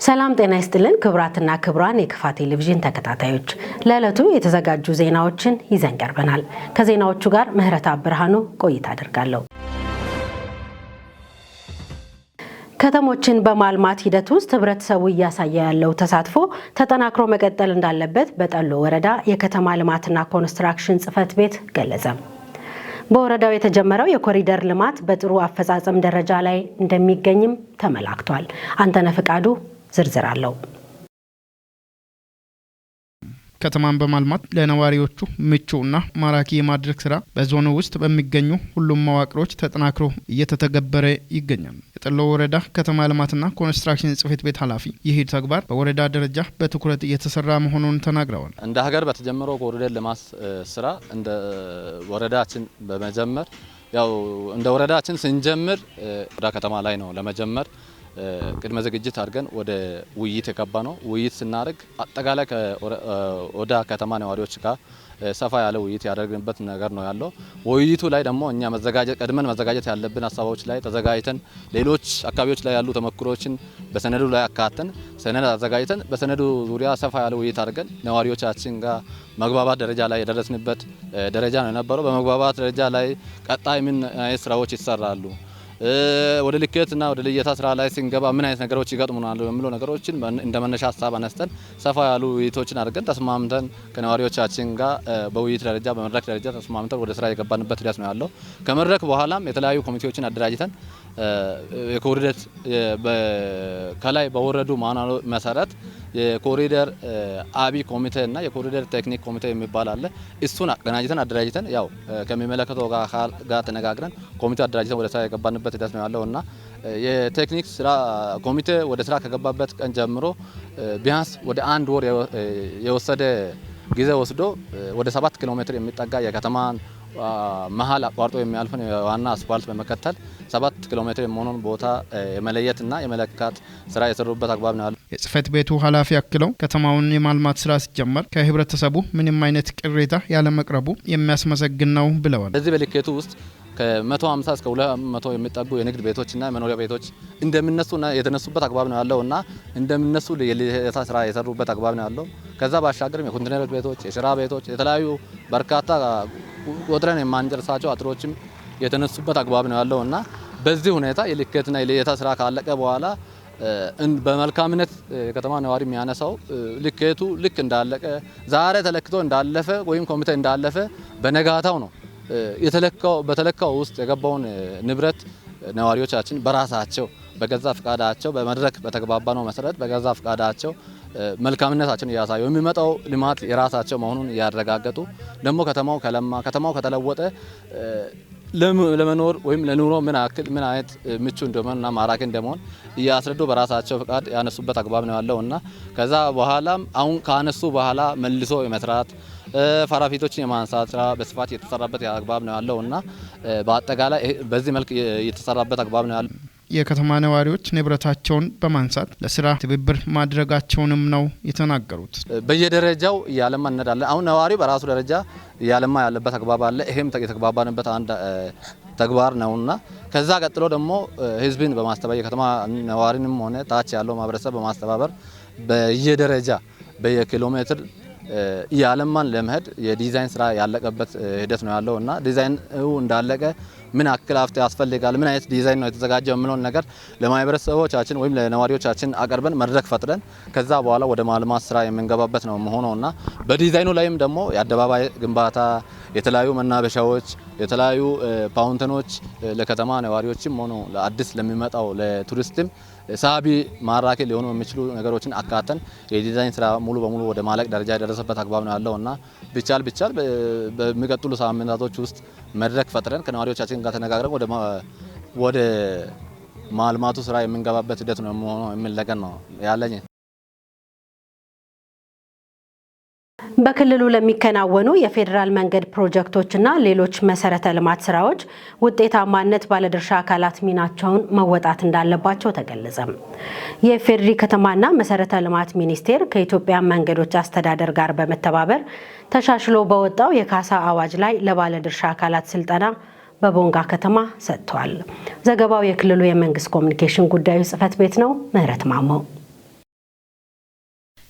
ሰላም ጤና ይስጥልን ክብራትና ክብራን የክፋት ቴሌቪዥን ተከታታዮች ለዕለቱ የተዘጋጁ ዜናዎችን ይዘን ቀርበናል። ከዜናዎቹ ጋር ምህረት አብርሃኑ ቆይታ አደርጋለሁ። ከተሞችን በማልማት ሂደት ውስጥ ህብረተሰቡ እያሳየ ያለው ተሳትፎ ተጠናክሮ መቀጠል እንዳለበት በጠሎ ወረዳ የከተማ ልማትና ኮንስትራክሽን ጽሕፈት ቤት ገለጸ። በወረዳው የተጀመረው የኮሪደር ልማት በጥሩ አፈጻጸም ደረጃ ላይ እንደሚገኝም ተመላክቷል። አንተነህ ፍቃዱ ዝርዝር አለው። ከተማን በማልማት ለነዋሪዎቹ ምቹና ማራኪ የማድረግ ስራ በዞኑ ውስጥ በሚገኙ ሁሉም መዋቅሮች ተጠናክሮ እየተተገበረ ይገኛል። የጠሎ ወረዳ ከተማ ልማትና ኮንስትራክሽን ጽሕፈት ቤት ኃላፊ ይህ ተግባር በወረዳ ደረጃ በትኩረት እየተሰራ መሆኑን ተናግረዋል። እንደ ሀገር በተጀመረው ኮሪደር ልማት ስራ እንደ ወረዳችን በመጀመር ያው እንደ ወረዳችን ስንጀምር ወረዳ ከተማ ላይ ነው ለመጀመር ቅድመ ዝግጅት አድርገን ወደ ውይይት የገባ ነው። ውይይት ስናደርግ አጠቃላይ ከወረዳ ከተማ ነዋሪዎች ጋር ሰፋ ያለ ውይይት ያደረግንበት ነገር ነው ያለው። ውይይቱ ላይ ደግሞ እኛ ቀድመን መዘጋጀት ያለብን ሀሳቦች ላይ ተዘጋጅተን ሌሎች አካባቢዎች ላይ ያሉ ተሞክሮችን በሰነዱ ላይ አካተን ሰነድ አዘጋጅተን በሰነዱ ዙሪያ ሰፋ ያለ ውይይት አድርገን ነዋሪዎቻችን ጋር መግባባት ደረጃ ላይ የደረስንበት ደረጃ ነው የነበረው። በመግባባት ደረጃ ላይ ቀጣይ ምን አይነት ስራዎች ይሰራሉ፣ ወደ ልኬትና ወደ ልየታ ስራ ላይ ስንገባ ምን አይነት ነገሮች ይገጥሙናል የሚሉ ነገሮችን እንደ መነሻ ሀሳብ አነስተን ሰፋ ያሉ ውይይቶችን አድርገን ተስማምተን ከነዋሪዎቻችን ጋር በውይይት ደረጃ በመድረክ ደረጃ ተስማምተን ወደ ስራ የገባንበት ሂደት ነው ያለው። ከመድረክ በኋላም የተለያዩ ኮሚቴዎችን አደራጅተን የኮሪደር ከላይ በወረዱ ማናሎ መሰረት የኮሪደር አቢ ኮሚቴ እና የኮሪደር ቴክኒክ ኮሚቴ የሚባል አለ። እሱን አቀናጅተን አደራጅተን ያው ከሚመለከተው ጋር ተነጋግረን ኮሚቴ አደራጅተን ወደ ስራ የገባንበት ሂደት ነው ያለው እና የቴክኒክ ስራ ኮሚቴ ወደ ስራ ከገባበት ቀን ጀምሮ ቢያንስ ወደ 1 ወር የወሰደ ጊዜ ወስዶ ወደ 7 ኪሎ ሜትር የሚጠጋ የከተማን መሀል አቋርጦ የሚያልፈን ዋና አስፋልት በመከተል 7 ኪሎ ሜትር የሚሆነውን ቦታ የመለየትና የመለካት ስራ የሰሩበት አግባብ ነው ያለው። የጽሕፈት ቤቱ ኃላፊ አክለው ከተማውን የማልማት ስራ ሲጀመር ከህብረተሰቡ ምንም አይነት ቅሬታ ያለ መቅረቡ የሚያስመሰግን ነው ብለዋል። በዚህ በልኬቱ ውስጥ ከ150 እስከ 200 የሚጠጉ የንግድ ቤቶችና የመኖሪያ ቤቶች እንደምነሱና የተነሱበት አግባብ ነው ያለው እና እንደምነሱ የልየታ ስራ የሰሩበት አግባብ ነው ያለው። ከዛ ባሻገርም የኮንቴነር ቤቶች፣ የሽራ ቤቶች፣ የተለያዩ በርካታ ቆጥረን የማንጨርሳቸው አጥሮችም የተነሱበት አግባብ ነው ያለው እና በዚህ ሁኔታ የልኬትና የልየታ ስራ ካለቀ በኋላ በመልካምነት ከተማ ነዋሪ የሚያነሳው ልኬቱ ልክ እንዳለቀ ዛሬ ተለክቶ እንዳለፈ ወይም ኮሚቴ እንዳለፈ በነጋታው ነው በተለካው ውስጥ የገባውን ንብረት ነዋሪዎቻችን በራሳቸው በገዛ ፍቃዳቸው በመድረክ በተግባባነው መሰረት በገዛ ፍቃዳቸው መልካምነታችን እያሳዩ የሚመጣው ልማት የራሳቸው መሆኑን ያረጋገጡ ደግሞ ከተማው ከለማ ከተማው ከተለወጠ ለመኖር ወይም ለኑሮ ምን አይነት ምቹ እንደሆነና ማራኪ እንደሆነ እያስረዱ በራሳቸው ፍቃድ ያነሱበት አግባብ ነው ያለውና ከዛ በኋላም አሁን ካነሱ በኋላ መልሶ የመስራት ፋራፊቶችን የማንሳት ስራ በስፋት የተሰራበት አግባብ ነው ያለውና በአጠቃላይ በዚህ መልክ የተሰራበት አግባብ ነው ያለው። የከተማ ነዋሪዎች ንብረታቸውን በማንሳት ለስራ ትብብር ማድረጋቸውንም ነው የተናገሩት። በየደረጃው እያለማ እንሄዳለን። አሁን ነዋሪው በራሱ ደረጃ እያለማ ያለበት አግባብ አለ። ይሄም የተግባባንበት አንድ ተግባር ነውና ከዛ ቀጥሎ ደግሞ ህዝብን በማስተባበር የከተማ ነዋሪንም ሆነ ታች ያለው ማህበረሰብ በማስተባበር በየደረጃ በየኪሎ ሜትር እያለማን ለመሄድ የዲዛይን ስራ ያለቀበት ሂደት ነው ያለውና ዲዛይኑ እንዳለቀ ምን አክል ሀብት ያስፈልጋል፣ ምን አይነት ዲዛይን ነው የተዘጋጀው የሚለውን ነገር ለማህበረሰቦቻችን ወይም ለነዋሪዎቻችን አቀርበን መድረክ ፈጥረን ከዛ በኋላ ወደ ማልማት ስራ የምንገባበት ነው መሆኑና በዲዛይኑ ላይም ደግሞ የአደባባይ ግንባታ፣ የተለያዩ መናበሻዎች፣ የተለያዩ ፋውንተኖች ለከተማ ነዋሪዎችም ሆኖ ለአዲስ ለሚመጣው ለቱሪስትም ሳቢ ማራኪ ሊሆኑ የሚችሉ ነገሮችን አካተን የዲዛይን ስራ ሙሉ በሙሉ ወደ ማለቅ ደረጃ የደረሰበት አግባብ ነው ያለውና ቢቻል በሚቀጥሉ ሳምንታቶች ውስጥ መድረክ ፈጥረን ከነዋሪዎቻችን ጋር ተነጋግረን ወደ ማልማቱ ስራ የምንገባበት ሂደት ነው የሚል ነገር ነው ያለኝ። በክልሉ ለሚከናወኑ የፌዴራል መንገድ ፕሮጀክቶችና ሌሎች መሰረተ ልማት ስራዎች ውጤታማነት ባለድርሻ አካላት ሚናቸውን መወጣት እንዳለባቸው ተገለጸ። የፌዴሪ ከተማና መሰረተ ልማት ሚኒስቴር ከኢትዮጵያ መንገዶች አስተዳደር ጋር በመተባበር ተሻሽሎ በወጣው የካሳ አዋጅ ላይ ለባለድርሻ አካላት ስልጠና በቦንጋ ከተማ ሰጥቷል። ዘገባው የክልሉ የመንግስት ኮሚኒኬሽን ጉዳዮች ጽሕፈት ቤት ነው። ምህረት ማሞ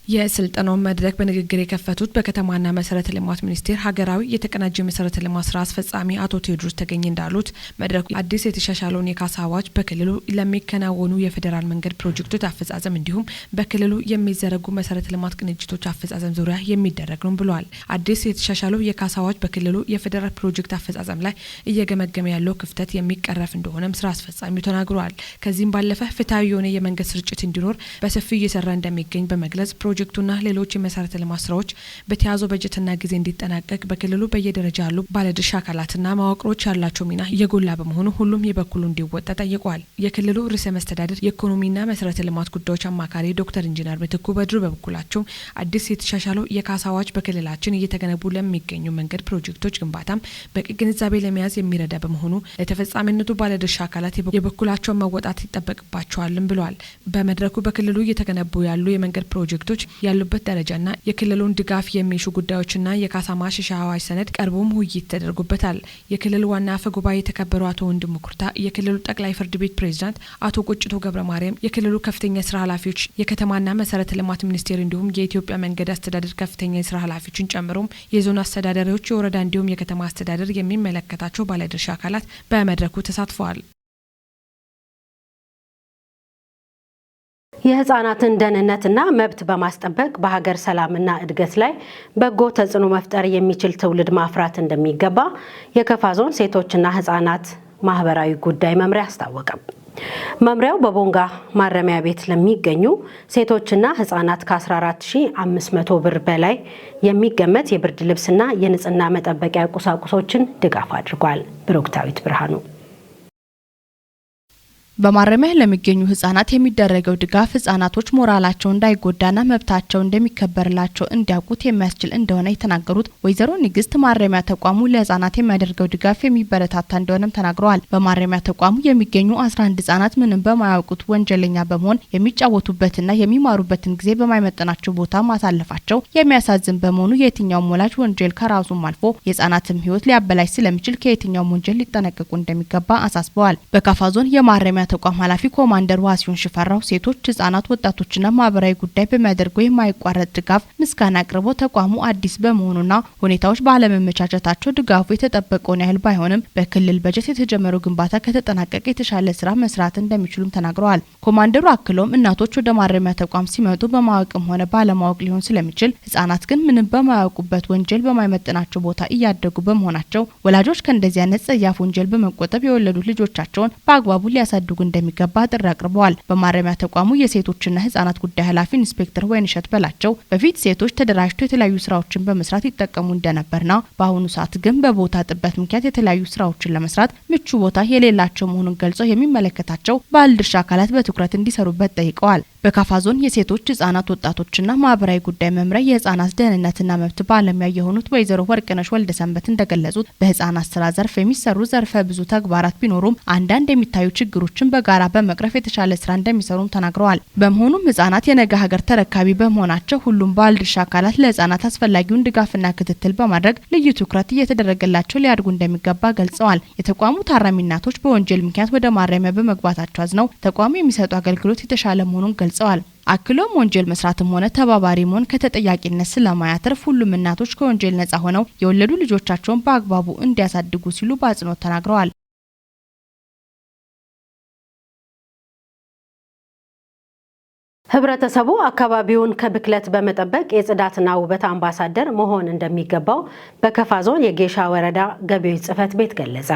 የስልጠናው መድረክ በንግግር የከፈቱት በከተማና መሰረተ ልማት ሚኒስቴር ሀገራዊ የተቀናጀ መሰረተ ልማት ስራ አስፈጻሚ አቶ ቴዎድሮስ ተገኝ እንዳሉት መድረኩ አዲስ የተሻሻለውን የካሳ አዋጅ በክልሉ ለሚከናወኑ የፌዴራል መንገድ ፕሮጀክቶች አፈጻጸም እንዲሁም በክልሉ የሚዘረጉ መሰረተ ልማት ቅንጅቶች አፈጻጸም ዙሪያ የሚደረግ ነው ብለዋል። አዲስ የተሻሻለው የካሳ አዋጅ በክልሉ የፌዴራል ፕሮጀክት አፈጻጸም ላይ እየገመገመ ያለው ክፍተት የሚቀረፍ እንደሆነም ስራ አስፈጻሚው ተናግረዋል። ከዚህም ባለፈ ፍትሐዊ የሆነ የመንገድ ስርጭት እንዲኖር በሰፊው እየሰራ እንደሚገኝ በመግለጽ ፕሮጀክቱና ሌሎች የመሰረተ ልማት ስራዎች በተያዘው በጀትና ጊዜ እንዲጠናቀቅ በክልሉ በየደረጃ ያሉ ባለድርሻ አካላትና መዋቅሮች ያላቸው ሚና የጎላ በመሆኑ ሁሉም የበኩሉ እንዲወጣ ጠይቀዋል። የክልሉ ርዕሰ መስተዳድር የኢኮኖሚና መሰረተ ልማት ጉዳዮች አማካሪ ዶክተር ኢንጂነር ምትኩ በድሩ በበኩላቸው አዲስ የተሻሻለው የካሳ አዋጅ በክልላችን እየተገነቡ ለሚገኙ መንገድ ፕሮጀክቶች ግንባታም በቂ ግንዛቤ ለመያዝ የሚረዳ በመሆኑ ለተፈጻሚነቱ ባለድርሻ አካላት የበኩላቸውን መወጣት ይጠበቅባቸዋልም ብለዋል። በመድረኩ በክልሉ እየተገነቡ ያሉ የመንገድ ፕሮጀክቶች ያሉበት ደረጃና የክልሉን ድጋፍ የሚሹ ጉዳዮችና የካሳ ማሻሻያ አዋጅ ሰነድ ቀርቦም ውይይት ተደርጎበታል። የክልሉ ዋና አፈ ጉባኤ የተከበሩ አቶ ወንድሙ ኩርታ፣ የክልሉ ጠቅላይ ፍርድ ቤት ፕሬዝዳንት አቶ ቁጭቶ ገብረ ማርያም፣ የክልሉ ከፍተኛ የስራ ኃላፊዎች፣ የከተማና መሰረተ ልማት ሚኒስቴር እንዲሁም የኢትዮጵያ መንገድ አስተዳደር ከፍተኛ የስራ ኃላፊዎችን ጨምሮም የዞን አስተዳዳሪዎች፣ የወረዳ እንዲሁም የከተማ አስተዳደር የሚመለከታቸው ባለድርሻ አካላት በመድረኩ ተሳትፈዋል። የህፃናትን ደህንነትና መብት በማስጠበቅ በሀገር ሰላምና እድገት ላይ በጎ ተጽዕኖ መፍጠር የሚችል ትውልድ ማፍራት እንደሚገባ የከፋ ዞን ሴቶችና ህፃናት ማህበራዊ ጉዳይ መምሪያ አስታወቀ። መምሪያው በቦንጋ ማረሚያ ቤት ለሚገኙ ሴቶችና ህፃናት ከ14500 ብር በላይ የሚገመት የብርድ ልብስና የንጽህና መጠበቂያ ቁሳቁሶችን ድጋፍ አድርጓል። ብሩክታዊት ብርሃኑ በማረሚያ ለሚገኙ ህጻናት የሚደረገው ድጋፍ ህጻናቶች ሞራላቸው እንዳይጎዳና መብታቸው እንደሚከበርላቸው እንዲያውቁት የሚያስችል እንደሆነ የተናገሩት ወይዘሮ ንግስት ማረሚያ ተቋሙ ለህጻናት የሚያደርገው ድጋፍ የሚበረታታ እንደሆነም ተናግረዋል። በማረሚያ ተቋሙ የሚገኙ 11 ህጻናት ምንም በማያውቁት ወንጀለኛ በመሆን የሚጫወቱበትና የሚማሩበትን ጊዜ በማይመጥናቸው ቦታ ማሳለፋቸው የሚያሳዝን በመሆኑ የትኛውም ወላጅ ወንጀል ከራሱም አልፎ የህጻናትም ህይወት ሊያበላሽ ስለሚችል ከየትኛውም ወንጀል ሊጠነቀቁ እንደሚገባ አሳስበዋል። በካፋ ዞን የማረሚያ ተቋም ኃላፊ ኮማንደር ዋሲሁን ሽፈራው ሴቶች፣ ህጻናት፣ ወጣቶችና ማህበራዊ ጉዳይ በሚያደርገው የማይቋረጥ ድጋፍ ምስጋና አቅርቦ ተቋሙ አዲስ በመሆኑና ሁኔታዎች ባለመመቻቸታቸው ድጋፉ የተጠበቀውን ያህል ባይሆንም በክልል በጀት የተጀመረው ግንባታ ከተጠናቀቀ የተሻለ ስራ መስራት እንደሚችሉም ተናግረዋል። ኮማንደሩ አክለውም እናቶች ወደ ማረሚያ ተቋም ሲመጡ በማወቅም ሆነ ባለማወቅ ሊሆን ስለሚችል ህጻናት ግን ምንም በማያውቁበት ወንጀል በማይመጥናቸው ቦታ እያደጉ በመሆናቸው ወላጆች ከእንደዚህ አይነት ጸያፍ ወንጀል በመቆጠብ የወለዱ ልጆቻቸውን በአግባቡ ሊያሳድጉ እንደሚገባ ጥሪ አቅርበዋል። በማረሚያ ተቋሙ የሴቶችና ህጻናት ጉዳይ ኃላፊ ኢንስፔክተር ወይንሸት በላቸው በፊት ሴቶች ተደራጅተው የተለያዩ ስራዎችን በመስራት ይጠቀሙ እንደነበርና በአሁኑ ሰዓት ግን በቦታ ጥበት ምክንያት የተለያዩ ስራዎችን ለመስራት ምቹ ቦታ የሌላቸው መሆኑን ገልጸው የሚመለከታቸው ባለድርሻ አካላት በትኩረት እንዲሰሩበት ጠይቀዋል። በካፋ ዞን የሴቶች ህጻናት ወጣቶችና ማህበራዊ ጉዳይ መምሪያ የህጻናት ደህንነትና መብት ባለሙያ የሆኑት ወይዘሮ ወርቅነሽ ወልደሰንበት እንደገለጹት በህጻናት ስራ ዘርፍ የሚሰሩ ዘርፈ ብዙ ተግባራት ቢኖሩም አንዳንድ የሚታዩ ችግሮችን በጋራ በመቅረፍ የተሻለ ስራ እንደሚሰሩም ተናግረዋል። በመሆኑም ህጻናት የነገ ሀገር ተረካቢ በመሆናቸው ሁሉም ባለድርሻ አካላት ለህጻናት አስፈላጊውን ድጋፍና ክትትል በማድረግ ልዩ ትኩረት እየተደረገላቸው ሊያድጉ እንደሚገባ ገልጸዋል። የተቋሙ ታራሚ እናቶች በወንጀል ምክንያት ወደ ማረሚያ በመግባታቸው አዝነው ተቋሙ የሚሰጡ አገልግሎት የተሻለ መሆኑን ገልጸዋል። አክሎም ወንጀል መስራትም ሆነ ተባባሪ መሆን ከተጠያቂነት ስለማያተርፍ ሁሉም እናቶች ከወንጀል ነጻ ሆነው የወለዱ ልጆቻቸውን በአግባቡ እንዲያሳድጉ ሲሉ በአጽንኦት ተናግረዋል። ህብረተሰቡ አካባቢውን ከብክለት በመጠበቅ የጽዳትና ውበት አምባሳደር መሆን እንደሚገባው በከፋ ዞን የጌሻ ወረዳ ገቢዎች ጽሕፈት ቤት ገለጸ።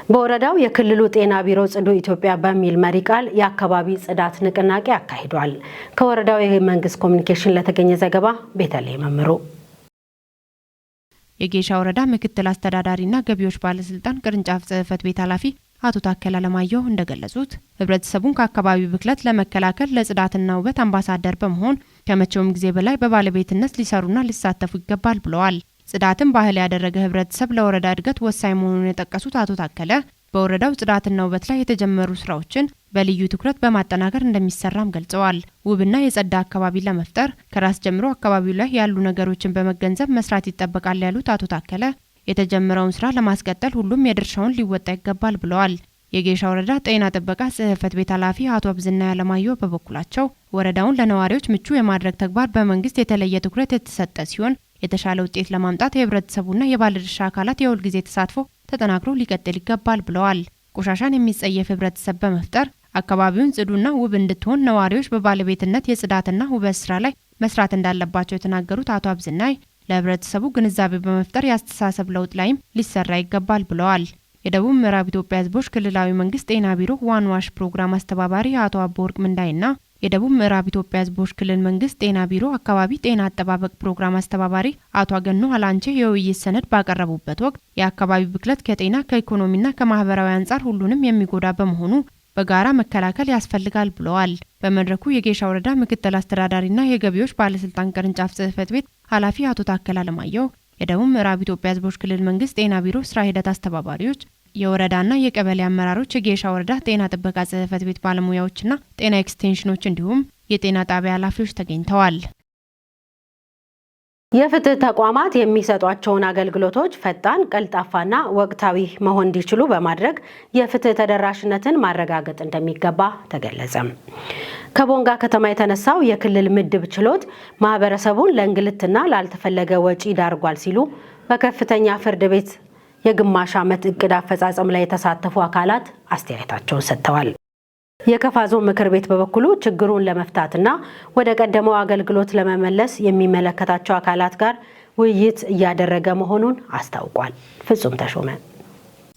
በወረዳው የክልሉ ጤና ቢሮ ጽዱ ኢትዮጵያ በሚል መሪ ቃል የአካባቢ ጽዳት ንቅናቄ አካሂዷል። ከወረዳው የመንግስት ኮሚኒኬሽን ለተገኘ ዘገባ ቤተልሔም መምሩ። የጌሻ ወረዳ ምክትል አስተዳዳሪና ገቢዎች ባለስልጣን ቅርንጫፍ ጽሕፈት ቤት ኃላፊ አቶ ታከለ ለማየሁ እንደገለጹት ህብረተሰቡን ከአካባቢ ብክለት ለመከላከል ለጽዳትና ውበት አምባሳደር በመሆን ከመቼውም ጊዜ በላይ በባለቤትነት ሊሰሩና ሊሳተፉ ይገባል ብለዋል። ጽዳትን ባህል ያደረገ ህብረተሰብ ለወረዳ እድገት ወሳኝ መሆኑን የጠቀሱት አቶ ታከለ በወረዳው ጽዳትና ውበት ላይ የተጀመሩ ስራዎችን በልዩ ትኩረት በማጠናከር እንደሚሰራም ገልጸዋል። ውብና የጸዳ አካባቢ ለመፍጠር ከራስ ጀምሮ አካባቢው ላይ ያሉ ነገሮችን በመገንዘብ መስራት ይጠበቃል ያሉት አቶ ታከለ የተጀመረውን ስራ ለማስቀጠል ሁሉም የድርሻውን ሊወጣ ይገባል ብለዋል። የጌሻ ወረዳ ጤና ጥበቃ ጽሕፈት ቤት ኃላፊ አቶ አብዝናይ አለማየሁ በበኩላቸው ወረዳውን ለነዋሪዎች ምቹ የማድረግ ተግባር በመንግስት የተለየ ትኩረት የተሰጠ ሲሆን የተሻለ ውጤት ለማምጣት የህብረተሰቡና የባለድርሻ አካላት የሁል ጊዜ ተሳትፎ ተጠናክሮ ሊቀጥል ይገባል ብለዋል። ቆሻሻን የሚጸየፍ ህብረተሰብ በመፍጠር አካባቢውን ጽዱና ውብ እንድትሆን ነዋሪዎች በባለቤትነት የጽዳትና ውበት ስራ ላይ መስራት እንዳለባቸው የተናገሩት አቶ አብዝናይ ለህብረተሰቡ ግንዛቤ በመፍጠር የአስተሳሰብ ለውጥ ላይም ሊሰራ ይገባል ብለዋል። የደቡብ ምዕራብ ኢትዮጵያ ህዝቦች ክልላዊ መንግስት ጤና ቢሮ ዋን ዋሽ ፕሮግራም አስተባባሪ አቶ አቦወርቅ ምንዳይና የደቡብ ምዕራብ ኢትዮጵያ ህዝቦች ክልል መንግስት ጤና ቢሮ አካባቢ ጤና አጠባበቅ ፕሮግራም አስተባባሪ አቶ አገኑ አላንቼ የውይይት ሰነድ ባቀረቡበት ወቅት የአካባቢ ብክለት ከጤና ከኢኮኖሚና ከማህበራዊ አንጻር ሁሉንም የሚጎዳ በመሆኑ በጋራ መከላከል ያስፈልጋል ብለዋል። በመድረኩ የጌሻ ወረዳ ምክትል አስተዳዳሪና የገቢዎች ባለስልጣን ቅርንጫፍ ጽሕፈት ቤት ኃላፊ አቶ ታከለ አለማየሁ፣ የደቡብ ምዕራብ ኢትዮጵያ ህዝቦች ክልል መንግስት ጤና ቢሮ ስራ ሂደት አስተባባሪዎች፣ የወረዳና የቀበሌ አመራሮች፣ የጌሻ ወረዳ ጤና ጥበቃ ጽሕፈት ቤት ባለሙያዎችና ጤና ኤክስቴንሽኖች እንዲሁም የጤና ጣቢያ ኃላፊዎች ተገኝተዋል። የፍትህ ተቋማት የሚሰጧቸውን አገልግሎቶች ፈጣን፣ ቀልጣፋና ወቅታዊ መሆን እንዲችሉ በማድረግ የፍትህ ተደራሽነትን ማረጋገጥ እንደሚገባ ተገለጸ። ከቦንጋ ከተማ የተነሳው የክልል ምድብ ችሎት ማህበረሰቡን ለእንግልትና ላልተፈለገ ወጪ ዳርጓል ሲሉ በከፍተኛ ፍርድ ቤት የግማሽ ዓመት እቅድ አፈጻጸም ላይ የተሳተፉ አካላት አስተያየታቸውን ሰጥተዋል። የከፋ ዞን ምክር ቤት በበኩሉ ችግሩን ለመፍታትና ወደ ቀደመው አገልግሎት ለመመለስ የሚመለከታቸው አካላት ጋር ውይይት እያደረገ መሆኑን አስታውቋል። ፍጹም ተሾመ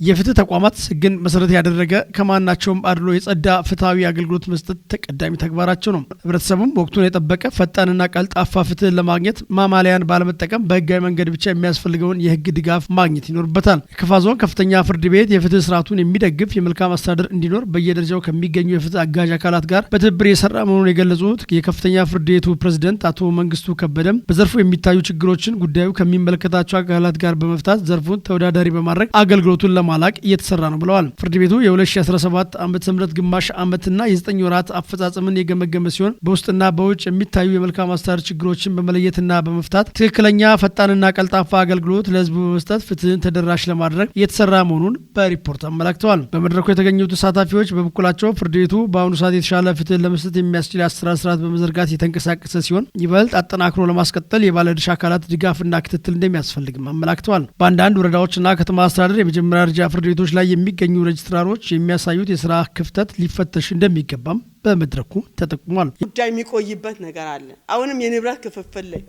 የፍትህ ተቋማት ሕግን መሰረት ያደረገ ከማናቸውም አድሎ የጸዳ ፍትሃዊ አገልግሎት መስጠት ተቀዳሚ ተግባራቸው ነው። ህብረተሰቡም ወቅቱን የጠበቀ ፈጣንና ቀልጣፋ ፍትህን ለማግኘት ማማለያን ባለመጠቀም በህጋዊ መንገድ ብቻ የሚያስፈልገውን የህግ ድጋፍ ማግኘት ይኖርበታል። የከፋ ዞን ከፍተኛ ፍርድ ቤት የፍትህ ስርዓቱን የሚደግፍ የመልካም አስተዳደር እንዲኖር በየደረጃው ከሚገኙ የፍትህ አጋዥ አካላት ጋር በትብብር የሰራ መሆኑን የገለጹት የከፍተኛ ፍርድ ቤቱ ፕሬዝዳንት አቶ መንግስቱ ከበደም በዘርፉ የሚታዩ ችግሮችን ጉዳዩ ከሚመለከታቸው አካላት ጋር በመፍታት ዘርፉን ተወዳዳሪ በማድረግ አገልግሎቱን ማላቅ እየተሰራ ነው ብለዋል። ፍርድ ቤቱ የ2017 ዓመተ ምህረት ግማሽ ዓመትና የ9 ወራት አፈጻጸምን የገመገመ ሲሆን በውስጥና በውጭ የሚታዩ የመልካም አስተዳደር ችግሮችን በመለየትና በመፍታት ትክክለኛ ፈጣንና ቀልጣፋ አገልግሎት ለህዝቡ በመስጠት ፍትህን ተደራሽ ለማድረግ እየተሰራ መሆኑን በሪፖርት አመላክተዋል። በመድረኩ የተገኙ ተሳታፊዎች በበኩላቸው ፍርድ ቤቱ በአሁኑ ሰዓት የተሻለ ፍትህን ለመስጠት የሚያስችል የአሰራር ስርዓት በመዘርጋት የተንቀሳቀሰ ሲሆን ይበልጥ አጠናክሮ ለማስቀጠል የባለድርሻ አካላት ድጋፍና ክትትል እንደሚያስፈልግም አመላክተዋል። በአንዳንድ ወረዳዎችና ከተማ አስተዳደር የመጀመሪያ ፍርድ ቤቶች ላይ የሚገኙ ሬጅስትራሮች የሚያሳዩት የስራ ክፍተት ሊፈተሽ እንደሚገባም በመድረኩ ተጠቁሟል። ጉዳይ የሚቆይበት ነገር አለ። አሁንም የንብረት ክፍፍል ላይ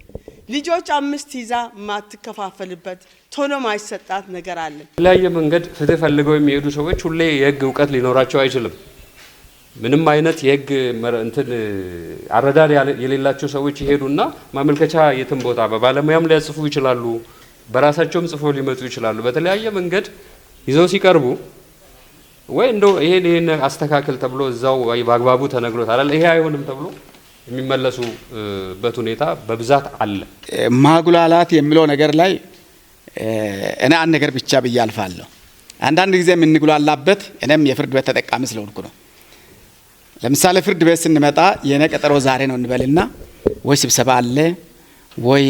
ልጆች 5 ይዛ ማትከፋፈልበት ቶሎ ማይሰጣት ነገር አለ። በተለያየ መንገድ ፍትህ ፈልገው የሚሄዱ ሰዎች ሁሌ የህግ እውቀት ሊኖራቸው አይችልም። ምንም አይነት የህግ አረዳድ የሌላቸው ሰዎች ይሄዱና ማመልከቻ የትም ቦታ በባለሙያም ሊያጽፉ ይችላሉ፣ በራሳቸውም ጽፎ ሊመጡ ይችላሉ። በተለያየ መንገድ ይዘው ሲቀርቡ ወይ እንደው ይሄን አስተካክል ተብሎ እዛው በአግባቡ ተነግሮት አይደል ይሄ አይሆንም ተብሎ የሚመለሱበት ሁኔታ በብዛት አለ። ማጉላላት የሚለው ነገር ላይ እኔ አንድ ነገር ብቻ ብዬ አልፋለሁ። አንዳንድ ጊዜ የምንጉላላበት እኔም የፍርድ ቤት ተጠቃሚ ስለሆንኩ ነው። ለምሳሌ ፍርድ ቤት ስንመጣ የኔ ቀጠሮ ዛሬ ነው እንበልና ወይ ስብሰባ አለ ወይ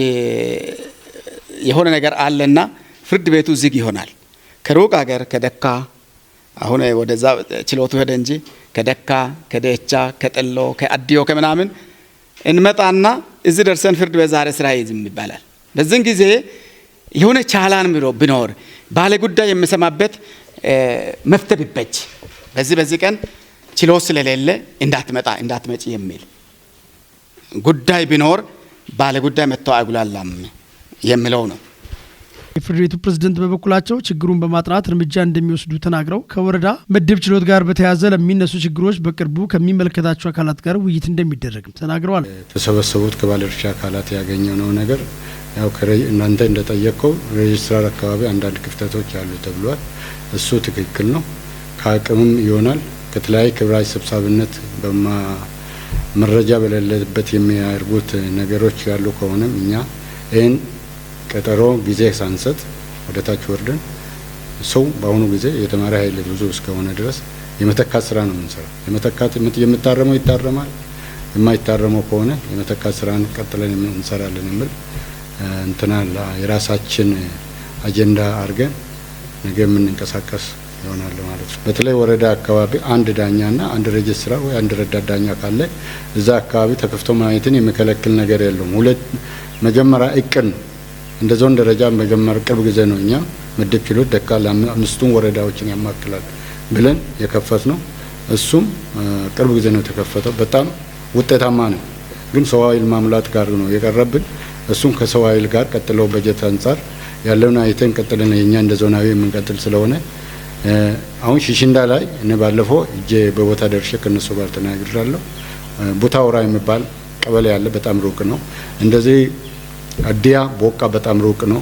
የሆነ ነገር አለና ፍርድ ቤቱ ዝግ ይሆናል። ከሩቅ ሀገር ከደካ አሁን ወደዛ ችሎቱ ሄደ እንጂ ከደካ ከደቻ ከጥሎ ከአዲዮ ከምናምን እንመጣና እዚህ ደርሰን ፍርድ ቤት ዛሬ ስራ ይዝም ይባላል። በዚህን ጊዜ የሆነ ቻላን ቢኖር ባለ ጉዳይ የሚሰማበት መፍትሄ ቢበጅ በዚህ ቀን ችሎት ስለሌለ እንዳትመጪ የሚል ጉዳይ ቢኖር ባለ ጉዳይ መጥተው አይጉላላም የሚለው ነው። የፍርድ ቤቱ ፕሬዝዳንት በበኩላቸው ችግሩን በማጥናት እርምጃ እንደሚወስዱ ተናግረው ከወረዳ ምድብ ችሎት ጋር በተያያዘ ለሚነሱ ችግሮች በቅርቡ ከሚመለከታቸው አካላት ጋር ውይይት እንደሚደረግም ተናግረዋል። ተሰበሰቡት ከባለድርሻ አካላት ያገኘነው ነገር ያው እናንተ እንደጠየቀው ሬጅስትራር አካባቢ አንዳንድ ክፍተቶች አሉ ተብሏል። እሱ ትክክል ነው። ከአቅምም ይሆናል ከተለያየ ክብራይ ሰብሳቢነት መረጃ በሌለበት የሚያርጉት ነገሮች ያሉ ከሆነም እኛ ይህን ቀጠሮ ጊዜ ሳንሰጥ ወደ ታች ወርደን ሰው በአሁኑ ጊዜ የተማረ ኃይል ብዙ እስከሆነ ድረስ የመተካት ስራ ነው የምንሰራው። የመተካት የምታረመው ይታረማል፣ የማይታረመው ከሆነ የመተካት ስራን ቀጥለን እንሰራለን የሚል የራሳችን አጀንዳ አድርገን ነገ የምንንቀሳቀስ ይሆናል ማለት ነው። በተለይ ወረዳ አካባቢ አንድ ዳኛና አንድ ሬጅስትራር ወይ አንድ ረዳት ዳኛ ካለ እዛ አካባቢ ተከፍቶ ማየትን የሚከለክል ነገር የለውም። ሁለት መጀመሪያ እቅድ ነው። እንደ ዞን ደረጃ መጀመሪያ ቅርብ ጊዜ ነው እኛ ምድብ ችሎት ደካል አምስቱን ወረዳዎችን ያማክላል ብለን የከፈት ነው። እሱም ቅርብ ጊዜ ነው የተከፈተው። በጣም ውጤታማ ነው። ግን ሰው ኃይል ማሙላት ጋር ነው የቀረብን። እሱም ከሰው ኃይል ጋር ቀጥለው በጀት አንጻር ያለውን አይተን ቀጥለን የኛ እንደ ዞናዊ የምንቀጥል ስለሆነ አሁን ሽሽንዳ ላይ እኔ ባለፈው እጄ በቦታ ደርሼ ከነሱ ጋር ተናግሬያለሁ። ቡታውራ የሚባል ቀበሌ ያለ በጣም ሩቅ ነው። እንደዚህ አዲያ ቦቃ በጣም ሩቅ ነው።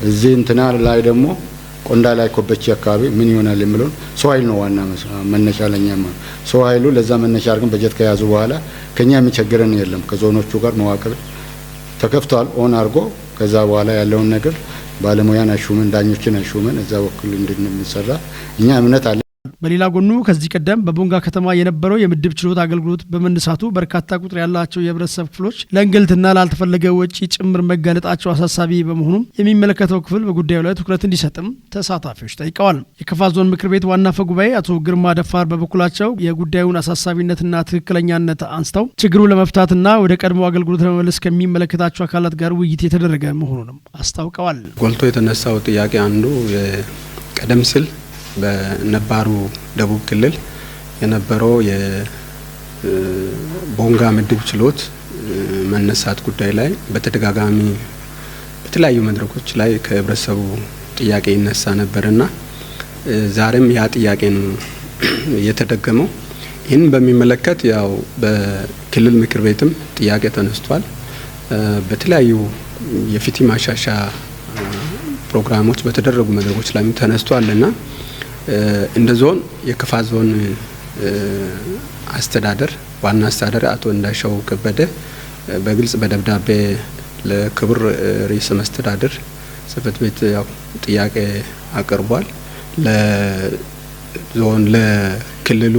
እዚህ እንትና ላይ ደግሞ ቆንዳ ላይ ኮበቺ አካባቢ ምን ይሆናል የሚለውን ሰው ኃይል ነው ዋና መነሻ ለኛ ሰው ኃይሉ ለዛ መነሻ አድርገን በጀት ከያዙ በኋላ ከኛ የሚቸግረን የለም። ከዞኖቹ ጋር መዋቅር ተከፍቷል ኦን አድርጎ ከዛ በኋላ ያለውን ነገር ባለሙያን አሹመን ዳኞችን አሹመን እዛ በኩል እንድንሰራ እኛ እምነት አለ። በሌላ ጎኑ ከዚህ ቀደም በቦንጋ ከተማ የነበረው የምድብ ችሎት አገልግሎት በመነሳቱ በርካታ ቁጥር ያላቸው የህብረተሰብ ክፍሎች ለእንግልትና ላልተፈለገ ወጪ ጭምር መጋለጣቸው አሳሳቢ በመሆኑም የሚመለከተው ክፍል በጉዳዩ ላይ ትኩረት እንዲሰጥም ተሳታፊዎች ጠይቀዋል። የከፋ ዞን ምክር ቤት ዋና አፈ ጉባኤ አቶ ግርማ ደፋር በበኩላቸው የጉዳዩን አሳሳቢነትና ትክክለኛነት አንስተው ችግሩ ለመፍታትና ወደ ቀድሞ አገልግሎት ለመመለስ ከሚመለከታቸው አካላት ጋር ውይይት የተደረገ መሆኑንም አስታውቀዋል። ጎልቶ የተነሳው ጥያቄ አንዱ ቀደም ሲል በነባሩ ደቡብ ክልል የነበረው የቦንጋ ምድብ ችሎት መነሳት ጉዳይ ላይ በተደጋጋሚ በተለያዩ መድረኮች ላይ ከህብረተሰቡ ጥያቄ ይነሳ ነበርና ዛሬም ያ ጥያቄ ነው የተደገመው። ይህን በሚመለከት ያው በክልል ምክር ቤትም ጥያቄ ተነስቷል። በተለያዩ የፍትህ ማሻሻያ ፕሮግራሞች በተደረጉ መድረኮች ላይም ተነስቷልና እንደ ዞን የከፋ ዞን አስተዳደር ዋና አስተዳዳሪ አቶ እንዳሻው ከበደ በግልጽ በደብዳቤ ለክቡር ርዕሰ መስተዳድር ጽሕፈት ቤት ያው ጥያቄ አቅርቧል። ለዞን ለክልሉ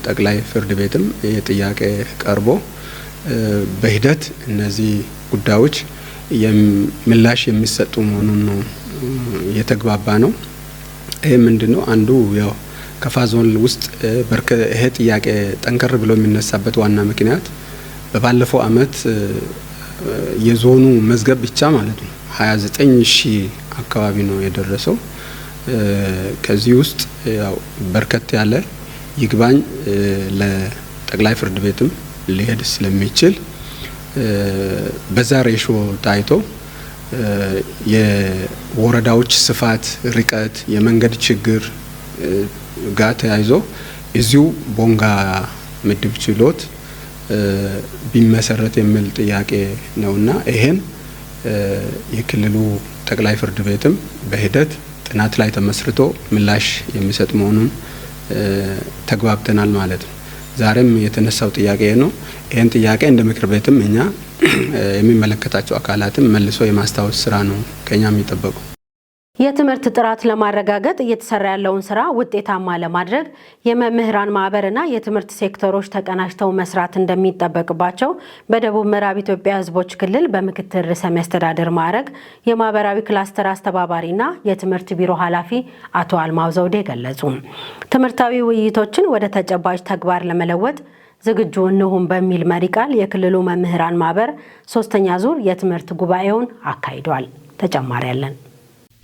ጠቅላይ ፍርድ ቤትም የጥያቄ ቀርቦ በሂደት እነዚህ ጉዳዮች ምላሽ የሚሰጡ መሆኑን ነው የተግባባ ነው። ይሄ ምንድነው አንዱ ያው ከፋ ዞን ውስጥ ይሄ ጥያቄ ጠንከር ብሎ የሚነሳበት ዋና ምክንያት በባለፈው አመት የዞኑ መዝገብ ብቻ ማለት ነው 29000 አካባቢ ነው የደረሰው። ከዚህ ውስጥ ያው በርከት ያለ ይግባኝ ለጠቅላይ ፍርድ ቤትም ሊሄድ ስለሚችል በዛ ሬሾ ታይቶ የወረዳዎች ስፋት፣ ርቀት፣ የመንገድ ችግር ጋር ተያይዞ እዚሁ ቦንጋ ምድብ ችሎት ቢመሰረት የሚል ጥያቄ ነውና ይሄን የክልሉ ጠቅላይ ፍርድ ቤትም በሂደት ጥናት ላይ ተመስርቶ ምላሽ የሚሰጥ መሆኑን ተግባብተናል ማለት ነው። ዛሬም የተነሳው ጥያቄ ነው። ይህን ጥያቄ እንደ ምክር ቤትም እኛ የሚመለከታቸው አካላትም መልሶ የማስታወስ ስራ ነው ከኛ የሚጠበቀው። የትምህርት ጥራት ለማረጋገጥ እየተሰራ ያለውን ስራ ውጤታማ ለማድረግ የመምህራን ማህበርና የትምህርት ሴክተሮች ተቀናጅተው መስራት እንደሚጠበቅባቸው በደቡብ ምዕራብ ኢትዮጵያ ሕዝቦች ክልል በምክትል ርዕሰ መስተዳድር ማዕረግ የማህበራዊ ክላስተር አስተባባሪና የትምህርት ቢሮ ኃላፊ አቶ አልማው ዘውዴ ገለጹ። ትምህርታዊ ውይይቶችን ወደ ተጨባጭ ተግባር ለመለወጥ ዝግጁ እንሁን በሚል መሪ ቃል የክልሉ መምህራን ማህበር 3ኛ ዙር የትምህርት ጉባኤውን አካሂዷል። ተጨማሪ ያለን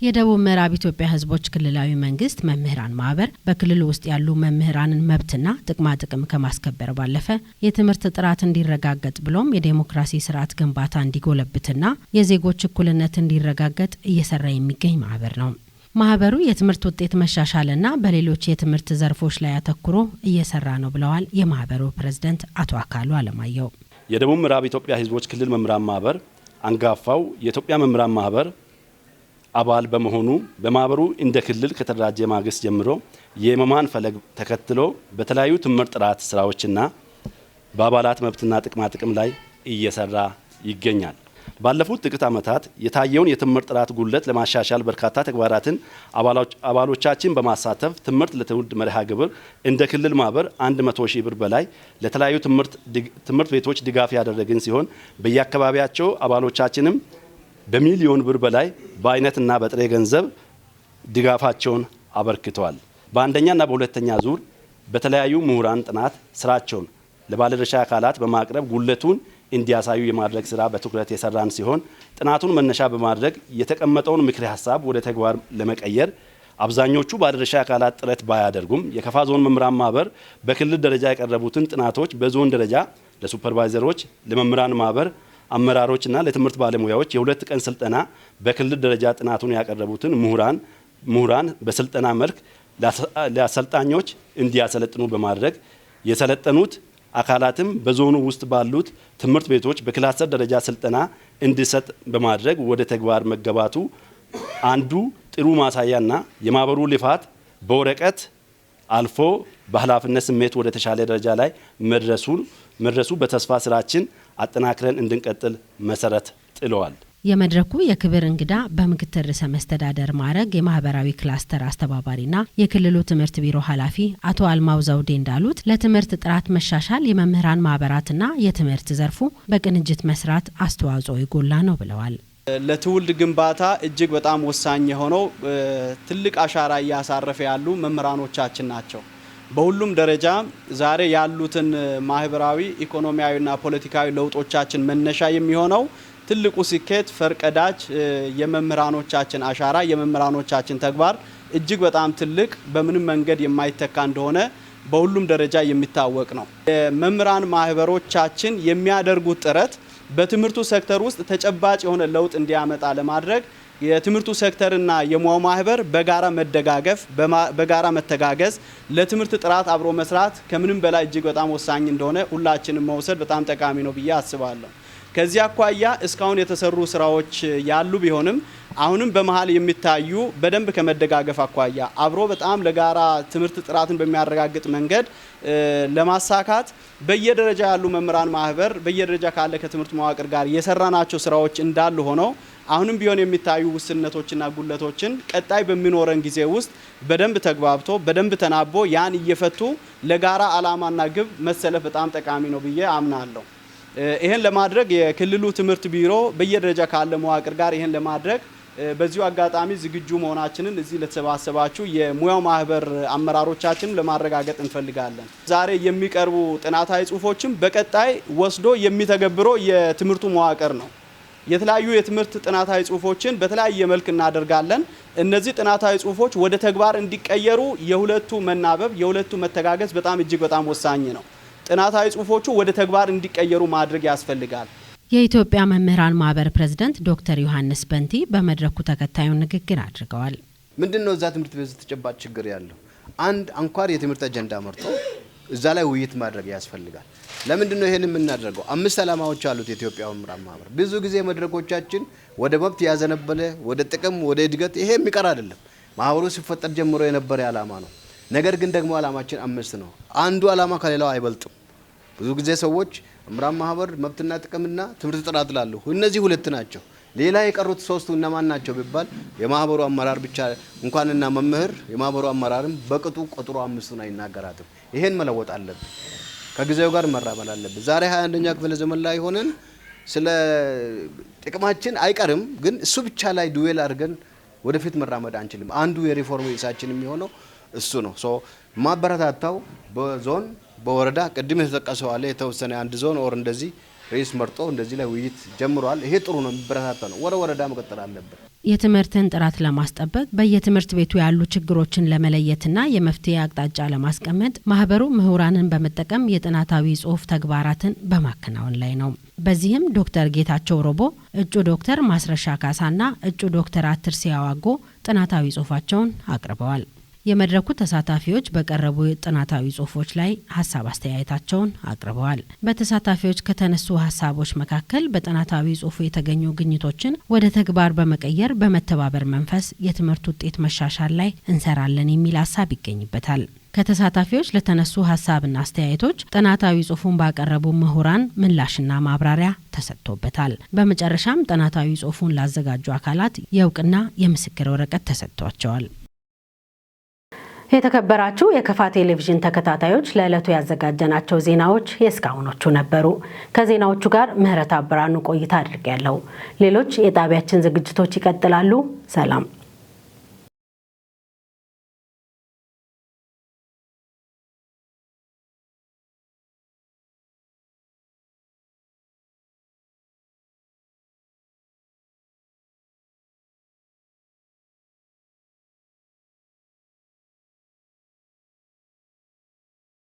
የደቡብ ምዕራብ ኢትዮጵያ ሕዝቦች ክልላዊ መንግስት መምህራን ማህበር በክልሉ ውስጥ ያሉ መምህራንን መብትና ጥቅማ ጥቅም ከማስከበር ባለፈ የትምህርት ጥራት እንዲረጋገጥ ብሎም የዴሞክራሲ ስርዓት ግንባታ እንዲጎለብትና የዜጎች እኩልነት እንዲረጋገጥ እየሰራ የሚገኝ ማህበር ነው። ማህበሩ የትምህርት ውጤት መሻሻልና በሌሎች የትምህርት ዘርፎች ላይ አተኩሮ እየሰራ ነው ብለዋል የማህበሩ ፕሬዝዳንት አቶ አካሉ አለማየሁ። የደቡብ ምዕራብ ኢትዮጵያ ሕዝቦች ክልል መምህራን ማህበር አንጋፋው የኢትዮጵያ መምህራን ማህበር አባል በመሆኑ በማህበሩ እንደ ክልል ከተደራጀ ማግስት ጀምሮ የመማን ፈለግ ተከትሎ በተለያዩ ትምህርት ጥራት ስራዎችና በአባላት መብትና ጥቅማ ጥቅም ላይ እየሰራ ይገኛል። ባለፉት ጥቂት ዓመታት የታየውን የትምህርት ጥራት ጉድለት ለማሻሻል በርካታ ተግባራትን አባሎቻችን በማሳተፍ ትምህርት ለትውልድ መርሃ ግብር እንደ ክልል ማህበር 100 ሺህ ብር በላይ ለተለያዩ ትምህርት ቤቶች ድጋፍ ያደረግን ሲሆን በየአካባቢያቸው አባሎቻችንም በሚሊዮን ብር በላይ በአይነትና በጥሬ ገንዘብ ድጋፋቸውን አበርክተዋል። በአንደኛና በሁለተኛ ዙር በተለያዩ ምሁራን ጥናት ስራቸውን ለባለድርሻ አካላት በማቅረብ ጉለቱን እንዲያሳዩ የማድረግ ስራ በትኩረት የሰራን ሲሆን ጥናቱን መነሻ በማድረግ የተቀመጠውን ምክረ ሀሳብ ወደ ተግባር ለመቀየር አብዛኞቹ ባለድርሻ አካላት ጥረት ባያደርጉም የከፋ ዞን መምህራን ማህበር በክልል ደረጃ የቀረቡትን ጥናቶች በዞን ደረጃ ለሱፐርቫይዘሮች፣ ለመምህራን ማህበር አመራሮችና ለትምህርት ባለሙያዎች የ2 ቀን ስልጠና በክልል ደረጃ ጥናቱን ያቀረቡትን ምሁራን በስልጠና መልክ ለአሰልጣኞች እንዲያሰለጥኑ በማድረግ የሰለጠኑት አካላትም በዞኑ ውስጥ ባሉት ትምህርት ቤቶች በክላስተር ደረጃ ስልጠና እንዲሰጥ በማድረግ ወደ ተግባር መገባቱ አንዱ ጥሩ ማሳያና የማህበሩ ልፋት በወረቀት አልፎ በኃላፊነት ስሜት ወደ ተሻለ ደረጃ ላይ መድረሱ በተስፋ ስራችን አጠናክረን እንድንቀጥል መሰረት ጥለዋል። የመድረኩ የክብር እንግዳ በምክትል ርዕሰ መስተዳደር ማዕረግ የማህበራዊ ክላስተር አስተባባሪና የክልሉ ትምህርት ቢሮ ኃላፊ አቶ አልማው ዘውዴ እንዳሉት ለትምህርት ጥራት መሻሻል የመምህራን ማህበራትና የትምህርት ዘርፉ በቅንጅት መስራት አስተዋጽኦ የጎላ ነው ብለዋል። ለትውልድ ግንባታ እጅግ በጣም ወሳኝ የሆነው ትልቅ አሻራ እያሳረፈ ያሉ መምህራኖቻችን ናቸው። በሁሉም ደረጃ ዛሬ ያሉትን ማህበራዊ፣ ኢኮኖሚያዊና ፖለቲካዊ ለውጦቻችን መነሻ የሚሆነው ትልቁ ስኬት ፈርቀዳጅ የመምህራኖቻችን አሻራ የመምህራኖቻችን ተግባር እጅግ በጣም ትልቅ በምንም መንገድ የማይተካ እንደሆነ በሁሉም ደረጃ የሚታወቅ ነው። የመምህራን ማህበሮቻችን የሚያደርጉት ጥረት በትምህርቱ ሴክተር ውስጥ ተጨባጭ የሆነ ለውጥ እንዲያመጣ ለማድረግ የትምህርቱ ሴክተርና የሙያው ማህበር በጋራ መደጋገፍ በጋራ መተጋገዝ ለትምህርት ጥራት አብሮ መስራት ከምንም በላይ እጅግ በጣም ወሳኝ እንደሆነ ሁላችንም መውሰድ በጣም ጠቃሚ ነው ብዬ አስባለሁ። ከዚህ አኳያ እስካሁን የተሰሩ ስራዎች ያሉ ቢሆንም አሁንም በመሃል የሚታዩ በደንብ ከመደጋገፍ አኳያ አብሮ በጣም ለጋራ ትምህርት ጥራትን በሚያረጋግጥ መንገድ ለማሳካት በየደረጃ ያሉ መምህራን ማህበር በየደረጃ ካለ ከትምህርት መዋቅር ጋር የሰራናቸው ስራዎች እንዳሉ ሆነው አሁንም ቢሆን የሚታዩ ውስንነቶችና ጉለቶችን ቀጣይ በሚኖረን ጊዜ ውስጥ በደንብ ተግባብቶ በደንብ ተናቦ ያን እየፈቱ ለጋራ አላማና ግብ መሰለፍ በጣም ጠቃሚ ነው ብዬ አምናለሁ። ይሄን ለማድረግ የክልሉ ትምህርት ቢሮ በየደረጃ ካለ መዋቅር ጋር ይሄን ለማድረግ በዚሁ አጋጣሚ ዝግጁ መሆናችንን እዚህ ለተሰባሰባችሁ የሙያው ማህበር አመራሮቻችን ለማረጋገጥ እንፈልጋለን። ዛሬ የሚቀርቡ ጥናታዊ ጽሁፎችን በቀጣይ ወስዶ የሚተገብረው የትምህርቱ መዋቅር ነው። የተለያዩ የትምህርት ጥናታዊ ጽሁፎችን በተለያየ መልክ እናደርጋለን። እነዚህ ጥናታዊ ጽሁፎች ወደ ተግባር እንዲቀየሩ የሁለቱ መናበብ የሁለቱ መተጋገዝ በጣም እጅግ በጣም ወሳኝ ነው። ጥናታዊ ጽሁፎቹ ወደ ተግባር እንዲቀየሩ ማድረግ ያስፈልጋል። የኢትዮጵያ መምህራን ማህበር ፕሬዝዳንት ዶክተር ዮሐንስ በንቲ በመድረኩ ተከታዩን ንግግር አድርገዋል። ምንድነው እዛ ትምህርት ቤት ተጨባጭ ችግር ያለው አንድ አንኳር የትምህርት አጀንዳ መርጦ እዛ ላይ ውይይት ማድረግ ያስፈልጋል። ለምንድነው ይሄን የምናደርገው? 5 ዓላማዎች አሉት የኢትዮጵያ መምህራን ማህበር። ብዙ ጊዜ መድረኮቻችን ወደ መብት ያዘነበለ ወደ ጥቅም ወደ እድገት ይሄ የሚቀር አይደለም። ማህበሩ ሲፈጠር ጀምሮ የነበረ ዓላማ ነው። ነገር ግን ደግሞ ዓላማችን 5 ነው። አንዱ ዓላማ ከሌላው አይበልጥም። ብዙ ጊዜ ሰዎች መምህራን ማህበር መብትና ጥቅምና ትምህርት ጥራት ላሉ እነዚህ 2 ናቸው። ሌላ የቀሩት 3ቱ እነማን ናቸው ቢባል የማህበሩ አመራር ብቻ እንኳንና መምህር የማህበሩ አመራርም በቅጡ ቁጥሩ 5ቱን አይናገራትም። ይሄን መለወጥ አለብን። ከጊዜው ጋር መራመድ አለብን። ዛሬ 21ኛ ክፍለ ዘመን ላይ ሆነን ስለ ጥቅማችን አይቀርም፣ ግን እሱ ብቻ ላይ ዱዌል አድርገን ወደፊት መራመድ አንችልም። አንዱ የሪፎርም ኢሳችን የሚሆነው እሱ ነው። ማበረታታው በዞን በወረዳ ቅድም የተጠቀሰው አለ የተወሰነ አንድ ዞን ኦር እንደዚህ ሬስ መርጦ እንደዚህ ላይ ውይይት ጀምሯል። ይሄ ጥሩ ነው፣ የሚበረታታ ነው። ወረዳ መቀጠል አለበት። የትምህርትን ጥራት ለማስጠበቅ በየትምህርት ቤቱ ያሉ ችግሮችን ለመለየትና የመፍትሄ አቅጣጫ ለማስቀመጥ ማህበሩ ምሁራንን በመጠቀም የጥናታዊ ጽሁፍ ተግባራትን በማከናወን ላይ ነው። በዚህም ዶክተር ጌታቸው ሮቦ፣ እጩ ዶክተር ማስረሻ ካሳና እጩ ዶክተር አትርሲያ ዋጎ ጥናታዊ ጽሁፋቸውን አቅርበዋል። የመድረኩ ተሳታፊዎች በቀረቡ ጥናታዊ ጽሁፎች ላይ ሀሳብ አስተያየታቸውን አቅርበዋል። በተሳታፊዎች ከተነሱ ሀሳቦች መካከል በጥናታዊ ጽሁፉ የተገኙ ግኝቶችን ወደ ተግባር በመቀየር በመተባበር መንፈስ የትምህርት ውጤት መሻሻል ላይ እንሰራለን የሚል ሀሳብ ይገኝበታል። ከተሳታፊዎች ለተነሱ ሀሳብና አስተያየቶች ጥናታዊ ጽሁፉን ባቀረቡ ምሁራን ምላሽና ማብራሪያ ተሰጥቶበታል። በመጨረሻም ጥናታዊ ጽሁፉን ላዘጋጁ አካላት የእውቅና የምስክር ወረቀት ተሰጥቷቸዋል። የተከበራችሁ የከፋ ቴሌቪዥን ተከታታዮች ለዕለቱ ያዘጋጀናቸው ዜናዎች የእስካሁኖቹ ነበሩ። ከዜናዎቹ ጋር ምህረት አብራኑ ቆይታ አድርጌያለሁ። ሌሎች የጣቢያችን ዝግጅቶች ይቀጥላሉ። ሰላም።